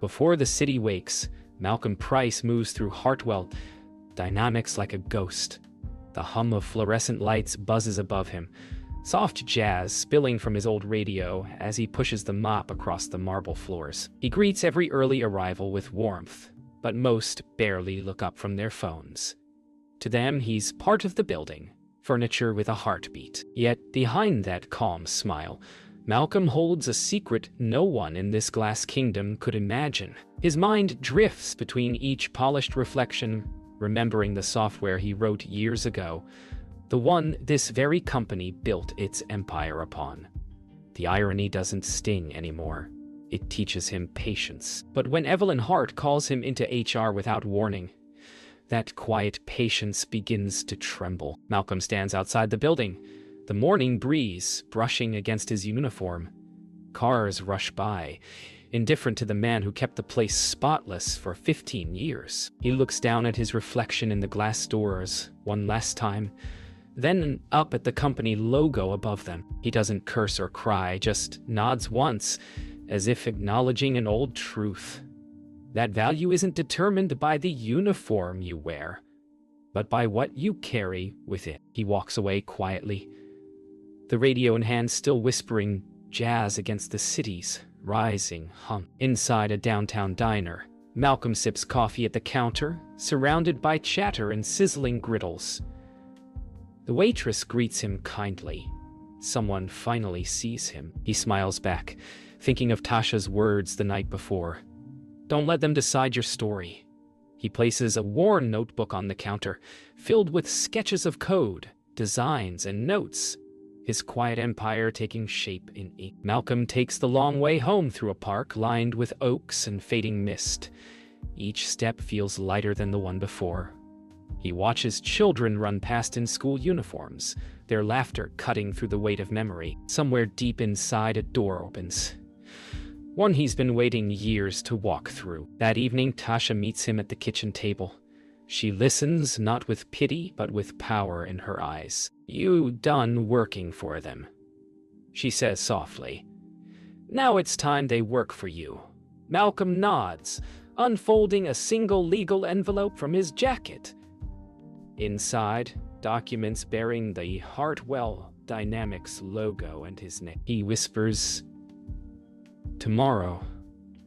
Before the city wakes, Malcolm Price moves through Hartwell dynamics like a ghost. The hum of fluorescent lights buzzes above him, soft jazz spilling from his old radio as he pushes the mop across the marble floors. He greets every early arrival with warmth, but most barely look up from their phones. To them, he's part of the building, furniture with a heartbeat. Yet behind that calm smile, Malcolm holds a secret no one in this glass kingdom could imagine. His mind drifts between each polished reflection, remembering the software he wrote years ago, the one this very company built its empire upon. The irony doesn't sting anymore. It teaches him patience. But when Evelyn Hart calls him into HR without warning, that quiet patience begins to tremble. Malcolm stands outside the building, the morning breeze brushing against his uniform. Cars rush by, indifferent to the man who kept the place spotless for 15 years. He looks down at his reflection in the glass doors one last time, then up at the company logo above them. He doesn't curse or cry, just nods once, as if acknowledging an old truth. That value isn't determined by the uniform you wear, but by what you carry with it. He walks away quietly, the radio in hand still whispering jazz against the city's rising hum. Inside a downtown diner, Malcolm sips coffee at the counter, surrounded by chatter and sizzling griddles. The waitress greets him kindly. Someone finally sees him. He smiles back, thinking of Tasha's words the night before. Don't let them decide your story. He places a worn notebook on the counter, filled with sketches of code, designs, and notes, his quiet empire taking shape in ink. Malcolm takes the long way home through a park lined with oaks and fading mist. Each step feels lighter than the one before. He watches children run past in school uniforms, their laughter cutting through the weight of memory. Somewhere deep inside, a door opens. One he's been waiting years to walk through. That evening, Tasha meets him at the kitchen table. She listens, not with pity, but with power in her eyes. You done working for them, she says softly. Now it's time they work for you. Malcolm nods, unfolding a single legal envelope from his jacket. Inside, documents bearing the Hartwell Dynamics logo and his name. He whispers, "Tomorrow,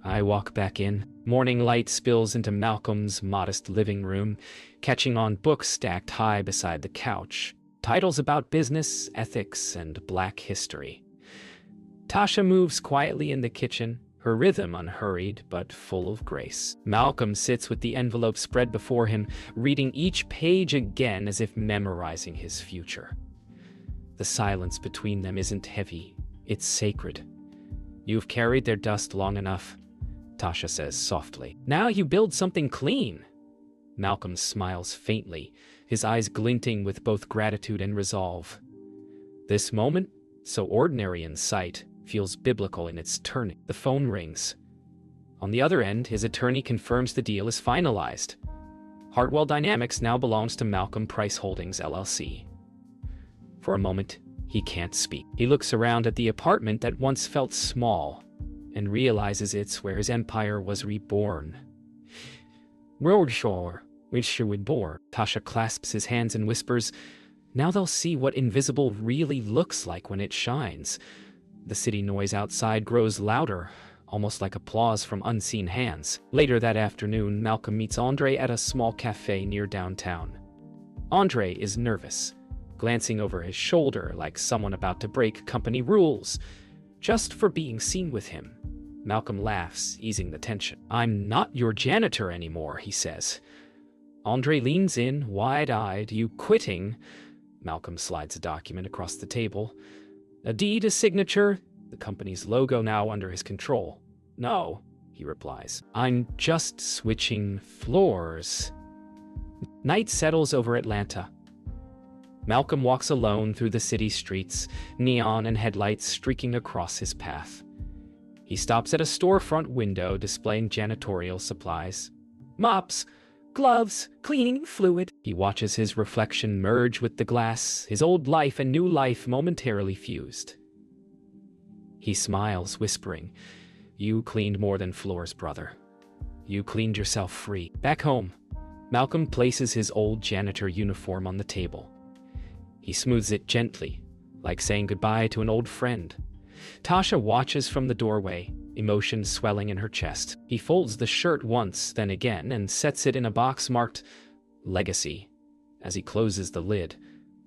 I walk back in." Morning light spills into Malcolm's modest living room, catching on books stacked high beside the couch. Titles about business, ethics, and Black history. Tasha moves quietly in the kitchen, her rhythm unhurried but full of grace. Malcolm sits with the envelope spread before him, reading each page again as if memorizing his future. The silence between them isn't heavy, it's sacred. You've carried their dust long enough, Tasha says softly. Now you build something clean. Malcolm smiles faintly, his eyes glinting with both gratitude and resolve. This moment, so ordinary in sight, feels biblical in its turning. The phone rings. On the other end, his attorney confirms the deal is finalized. Hartwell Dynamics now belongs to Malcolm Price Holdings, LLC. For a moment, he can't speak. He looks around at the apartment that once felt small, and realizes it's where his empire was reborn. Roadshaw, which would bore. Tasha clasps his hands and whispers, now they'll see what invisible really looks like when it shines. The city noise outside grows louder, almost like applause from unseen hands. Later that afternoon, Malcolm meets Andre at a small cafe near downtown. Andre is nervous, glancing over his shoulder like someone about to break company rules, just for being seen with him. Malcolm laughs, easing the tension. I'm not your janitor anymore, he says. Andre leans in, wide-eyed. You quitting? Malcolm slides a document across the table. A deed, a signature, the company's logo now under his control. No, he replies. I'm just switching floors. Night settles over Atlanta. Malcolm walks alone through the city streets, neon and headlights streaking across his path. He stops at a storefront window displaying janitorial supplies. Mops, gloves, cleaning fluid. He watches his reflection merge with the glass, his old life and new life momentarily fused. He smiles, whispering, You cleaned more than floors, brother. You cleaned yourself free. Back home, Malcolm places his old janitor uniform on the table. He smooths it gently, like saying goodbye to an old friend. Tasha watches from the doorway, emotion swelling in her chest. He folds the shirt once, then again, and sets it in a box marked Legacy. As he closes the lid,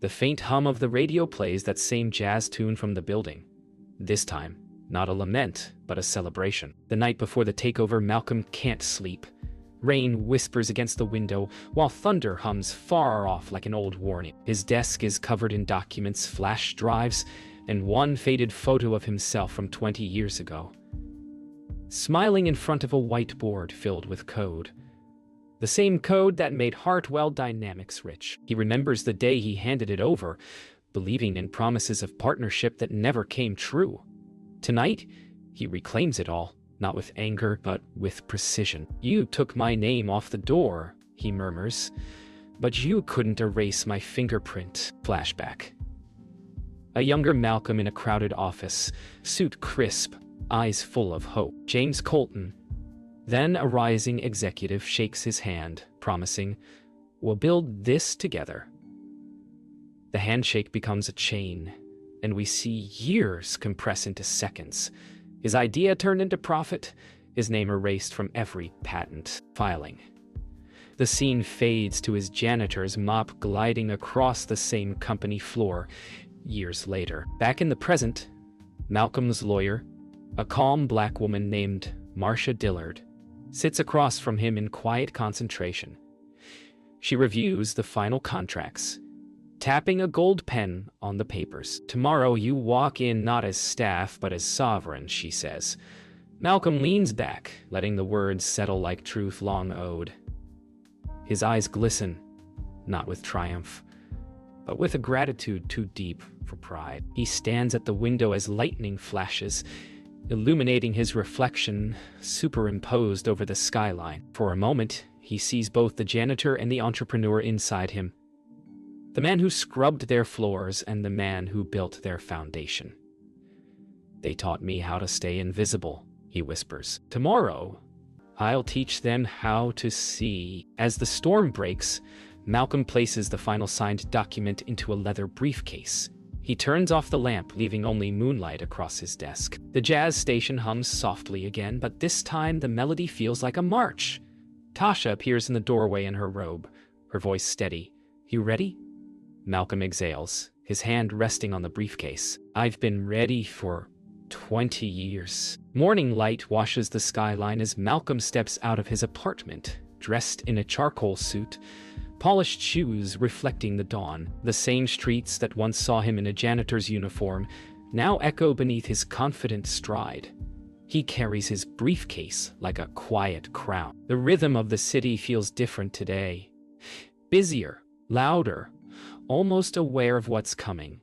the faint hum of the radio plays that same jazz tune from the building. This time, not a lament, but a celebration. The night before the takeover, Malcolm can't sleep. Rain whispers against the window, while thunder hums far off like an old warning. His desk is covered in documents, flash drives, and one faded photo of himself from 20 years ago. Smiling in front of a whiteboard filled with code. The same code that made Hartwell Dynamics rich. He remembers the day he handed it over, believing in promises of partnership that never came true. Tonight, he reclaims it all, not with anger, but with precision. You took my name off the door, he murmurs, but you couldn't erase my fingerprint. Flashback. A younger Malcolm in a crowded office, suit crisp, eyes full of hope. James Colton. Then a rising executive shakes his hand, promising, "We'll build this together." The handshake becomes a chain, and we see years compress into seconds. His idea turned into profit, his name erased from every patent filing. The scene fades to his janitor's mop gliding across the same company floor years later. Back in the present, Malcolm's lawyer, a calm black woman named Marcia Dillard, sits across from him in quiet concentration. She reviews the final contracts, tapping a gold pen on the papers. "Tomorrow you walk in not as staff but as sovereign," she says. Malcolm leans back, letting the words settle like truth long owed. His eyes glisten, not with triumph, but with a gratitude too deep for pride. He stands at the window as lightning flashes, illuminating his reflection superimposed over the skyline. For a moment, he sees both the janitor and the entrepreneur inside him. The man who scrubbed their floors and the man who built their foundation. "They taught me how to stay invisible," he whispers. "Tomorrow, I'll teach them how to see." As the storm breaks, Malcolm places the final signed document into a leather briefcase. He turns off the lamp, leaving only moonlight across his desk. The jazz station hums softly again, but this time the melody feels like a march. Tasha appears in the doorway in her robe, her voice steady. "You ready?" Malcolm exhales, his hand resting on the briefcase. "I've been ready for 20 years. Morning light washes the skyline as Malcolm steps out of his apartment, dressed in a charcoal suit, polished shoes reflecting the dawn. The same streets that once saw him in a janitor's uniform now echo beneath his confident stride. He carries his briefcase like a quiet crown. The rhythm of the city feels different today. Busier, louder, almost aware of what's coming.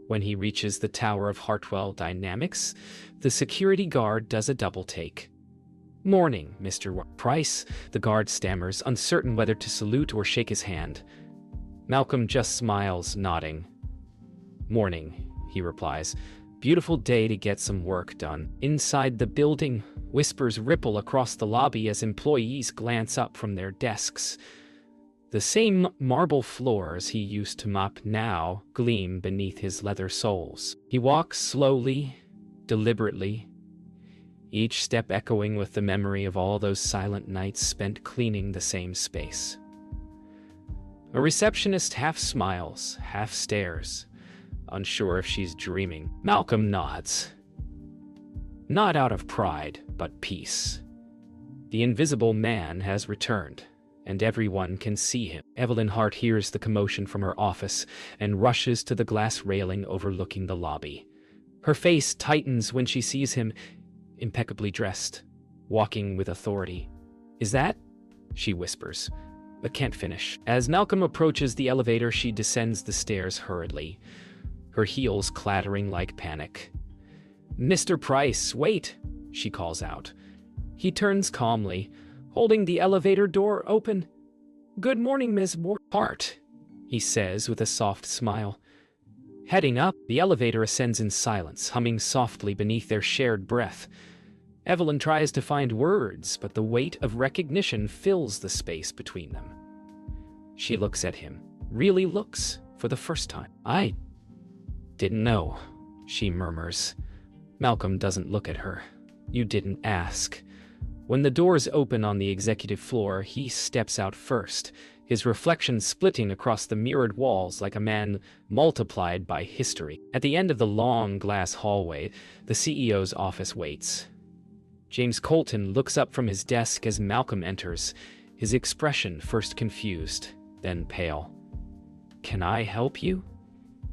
When he reaches the tower of Hartwell Dynamics, the security guard does a double take. "Morning, Mr. Price," the guard stammers, uncertain whether to salute or shake his hand. Malcolm just smiles, nodding. "Morning," he replies. "Beautiful day to get some work done." Inside the building, whispers ripple across the lobby as employees glance up from their desks. The same marble floors he used to mop now gleam beneath his leather soles. He walks slowly, deliberately, each step echoing with the memory of all those silent nights spent cleaning the same space. A receptionist half smiles, half stares, unsure if she's dreaming. Malcolm nods. Not out of pride, but peace. The invisible man has returned, and everyone can see him. Evelyn Hart hears the commotion from her office and rushes to the glass railing overlooking the lobby. Her face tightens when she sees him, impeccably dressed, walking with authority. "Is that?" she whispers, but can't finish. As Malcolm approaches the elevator, she descends the stairs hurriedly, her heels clattering like panic. "Mr. Price, wait!" she calls out. He turns calmly, holding the elevator door open. "Good morning, Miss Hart," he says with a soft smile. Heading up, the elevator ascends in silence, humming softly beneath their shared breath. Evelyn tries to find words, but the weight of recognition fills the space between them. She looks at him, really looks, for the first time. "I didn't know," she murmurs. Malcolm doesn't look at her. "You didn't ask." When the doors open on the executive floor, he steps out first, his reflection splitting across the mirrored walls like a man multiplied by history. At the end of the long glass hallway, the CEO's office waits. James Colton looks up from his desk as Malcolm enters, his expression first confused, then pale. "Can I help you?"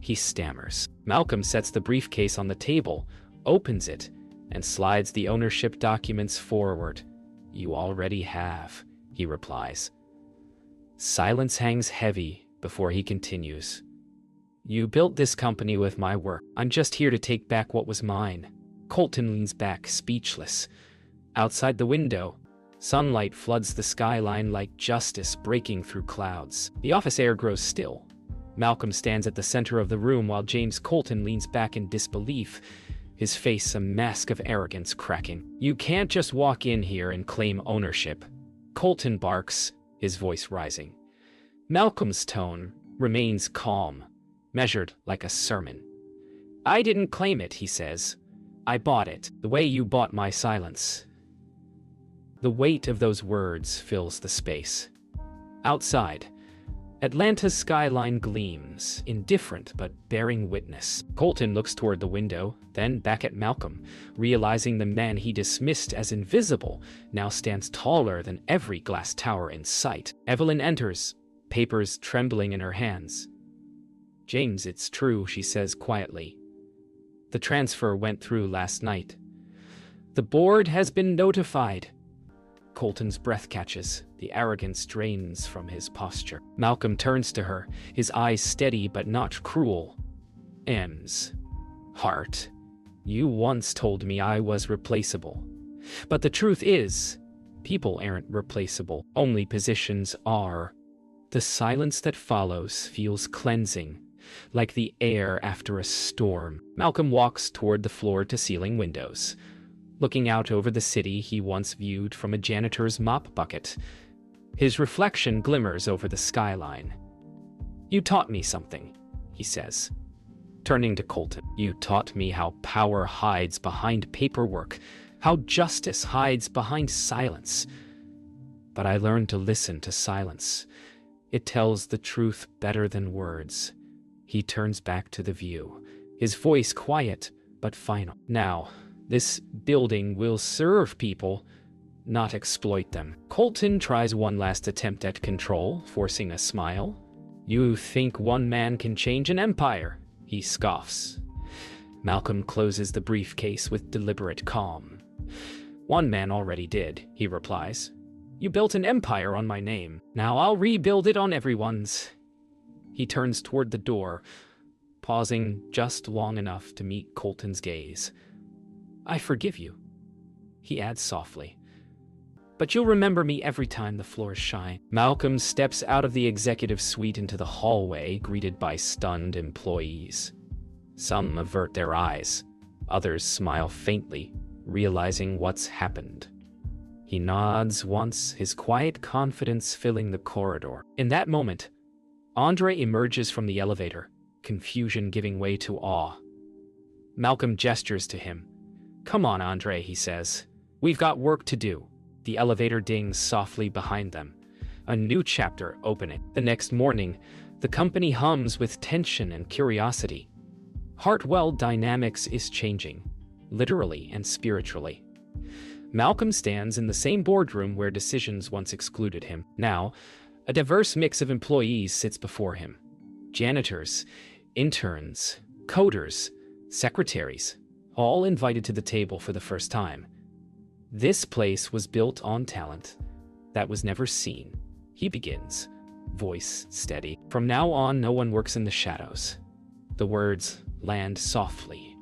he stammers. Malcolm sets the briefcase on the table, opens it, and slides the ownership documents forward. "You already have," he replies. Silence hangs heavy before he continues. "You built this company with my work. I'm just here to take back what was mine." Colton leans back, speechless. Outside the window, sunlight floods the skyline like justice breaking through clouds. The office air grows still. Malcolm stands at the center of the room while James Colton leans back in disbelief, his face a mask of arrogance cracking. "You can't just walk in here and claim ownership," Colton barks, his voice rising. Malcolm's tone remains calm, measured like a sermon. "I didn't claim it," he says. "I bought it, the way you bought my silence." The weight of those words fills the space. Outside, Atlanta's skyline gleams, indifferent but bearing witness. Colton looks toward the window, then back at Malcolm, realizing the man he dismissed as invisible now stands taller than every glass tower in sight. Evelyn enters, papers trembling in her hands. "James, it's true," she says quietly. "The transfer went through last night. The board has been notified." Colton's breath catches. The arrogance drains from his posture. Malcolm turns to her, his eyes steady but not cruel. "Ems, Hart, you once told me I was replaceable. But the truth is, people aren't replaceable. Only positions are." The silence that follows feels cleansing, like the air after a storm. Malcolm walks toward the floor-to-ceiling windows, looking out over the city he once viewed from a janitor's mop bucket. His reflection glimmers over the skyline. "You taught me something," he says, turning to Colton. "You taught me how power hides behind paperwork, how justice hides behind silence. But I learned to listen to silence. It tells the truth better than words." He turns back to the view, his voice quiet but final. "Now, this building will serve people, not exploit them." Colton tries one last attempt at control, forcing a smile. "You think one man can change an empire?" he scoffs. Malcolm closes the briefcase with deliberate calm. "One man already did," he replies. "You built an empire on my name. Now I'll rebuild it on everyone's." He turns toward the door, pausing just long enough to meet Colton's gaze. "I forgive you," he adds softly. "But you'll remember me every time the floors shine." Malcolm steps out of the executive suite into the hallway, greeted by stunned employees. Some avert their eyes. Others smile faintly, realizing what's happened. He nods once, his quiet confidence filling the corridor. In that moment, Andre emerges from the elevator, confusion giving way to awe. Malcolm gestures to him. "Come on, Andre," he says. "We've got work to do." The elevator dings softly behind them. A new chapter opening. The next morning, the company hums with tension and curiosity. Hartwell Dynamics is changing, literally and spiritually. Malcolm stands in the same boardroom where decisions once excluded him. Now, a diverse mix of employees sits before him. Janitors, interns, coders, secretaries, all invited to the table for the first time. This place was built on talent that was never seen. He begins, voice steady. "From now on, no one works in the shadows." The words land softly,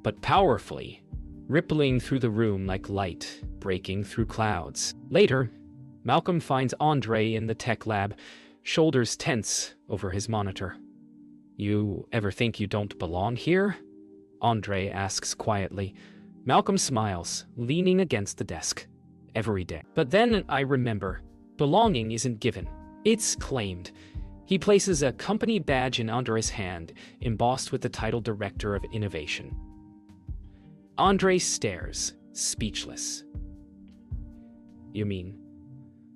but powerfully, rippling through the room like light breaking through clouds. Later, Malcolm finds Andre in the tech lab, shoulders tense over his monitor. "You ever think you don't belong here?" Andre asks quietly. Malcolm smiles, leaning against the desk. Every day. But then I remember, belonging isn't given. It's claimed. He places a company badge in Andre's hand, embossed with the title Director of Innovation. Andre stares, speechless. You mean?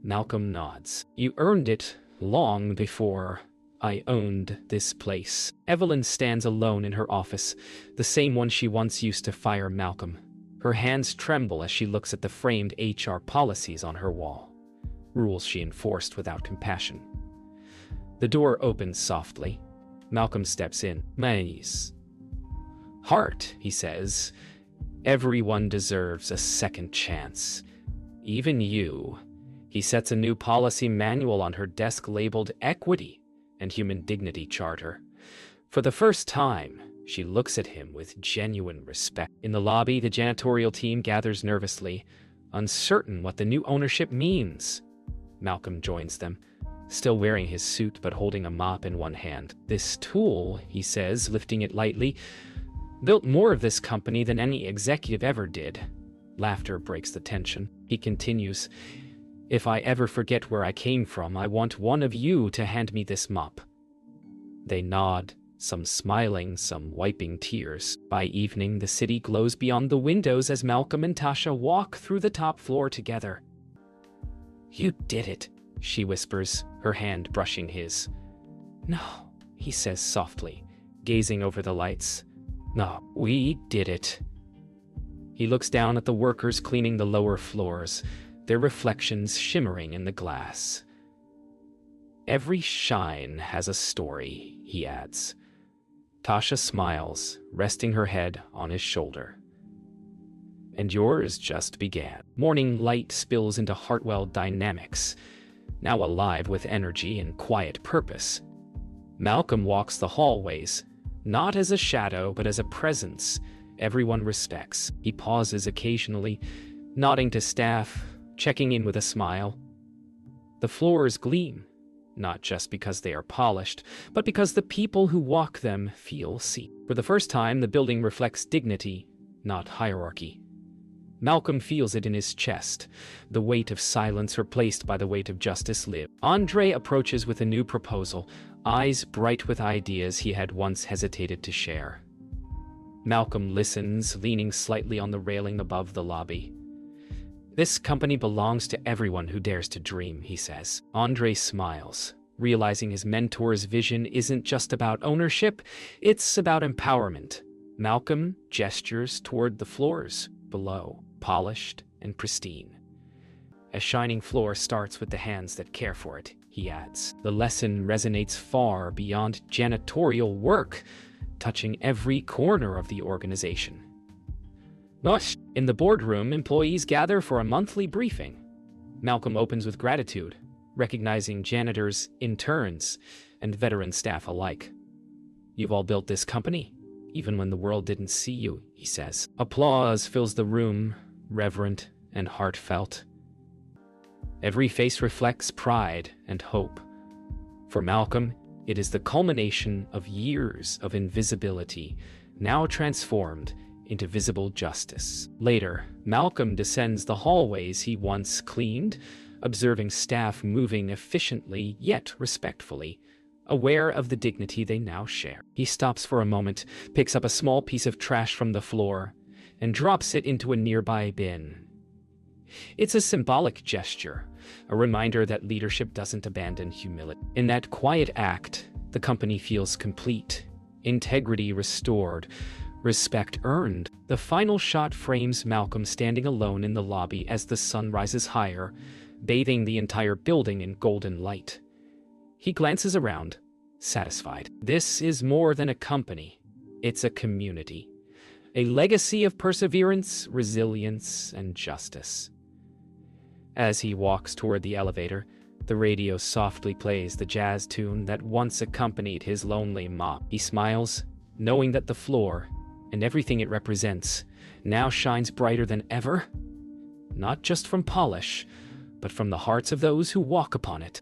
Malcolm nods. You earned it long before I owned this place. Evelyn stands alone in her office, the same one she once used to fire Malcolm. Her hands tremble as she looks at the framed HR policies on her wall, rules she enforced without compassion. The door opens softly. Malcolm steps in. "Maze. Heart," he says. "Everyone deserves a second chance. Even you." He sets a new policy manual on her desk labeled Equity and Human Dignity Charter. For the first time, she looks at him with genuine respect. In the lobby, the janitorial team gathers nervously, uncertain what the new ownership means. Malcolm joins them, still wearing his suit but holding a mop in one hand. "This tool," he says, lifting it lightly, "built more of this company than any executive ever did." Laughter breaks the tension. He continues, "If I ever forget where I came from, I want one of you to hand me this mop." They nod, some smiling, some wiping tears. By evening, the city glows beyond the windows as Malcolm and Tasha walk through the top floor together. "You did it," she whispers, her hand brushing his. "No," he says softly, gazing over the lights. "No, we did it." He looks down at the workers cleaning the lower floors, their reflections shimmering in the glass. "Every shine has a story," he adds. Tasha smiles, resting her head on his shoulder. "And yours just began." Morning light spills into Hartwell Dynamics, now alive with energy and quiet purpose. Malcolm walks the hallways, not as a shadow but as a presence everyone respects. He pauses occasionally, nodding to staff, checking in with a smile. The floors gleam, not just because they are polished, but because the people who walk them feel seen. For the first time, the building reflects dignity, not hierarchy. Malcolm feels it in his chest, the weight of silence replaced by the weight of justice lived. Andre approaches with a new proposal, eyes bright with ideas he had once hesitated to share. Malcolm listens, leaning slightly on the railing above the lobby. "This company belongs to everyone who dares to dream," he says. Andre smiles, realizing his mentor's vision isn't just about ownership, it's about empowerment. Malcolm gestures toward the floors below, polished and pristine. "A shining floor starts with the hands that care for it," he adds. The lesson resonates far beyond janitorial work, touching every corner of the organization. In the boardroom, employees gather for a monthly briefing. Malcolm opens with gratitude, recognizing janitors, interns, and veteran staff alike. "You've all built this company, even when the world didn't see you," he says. Applause fills the room, reverent and heartfelt. Every face reflects pride and hope. For Malcolm, it is the culmination of years of invisibility, now transformed into visible justice. Later, Malcolm descends the hallways he once cleaned, observing staff moving efficiently yet respectfully, aware of the dignity they now share. He stops for a moment, picks up a small piece of trash from the floor, and drops it into a nearby bin. It's a symbolic gesture, a reminder that leadership doesn't abandon humility. In that quiet act, the company feels complete, integrity restored, respect earned. The final shot frames Malcolm standing alone in the lobby as the sun rises higher, bathing the entire building in golden light. He glances around, satisfied. This is more than a company. It's a community. A legacy of perseverance, resilience, and justice. As he walks toward the elevator, the radio softly plays the jazz tune that once accompanied his lonely mop. He smiles, knowing that the floor, and everything it represents, now shines brighter than ever, not just from polish, but from the hearts of those who walk upon it.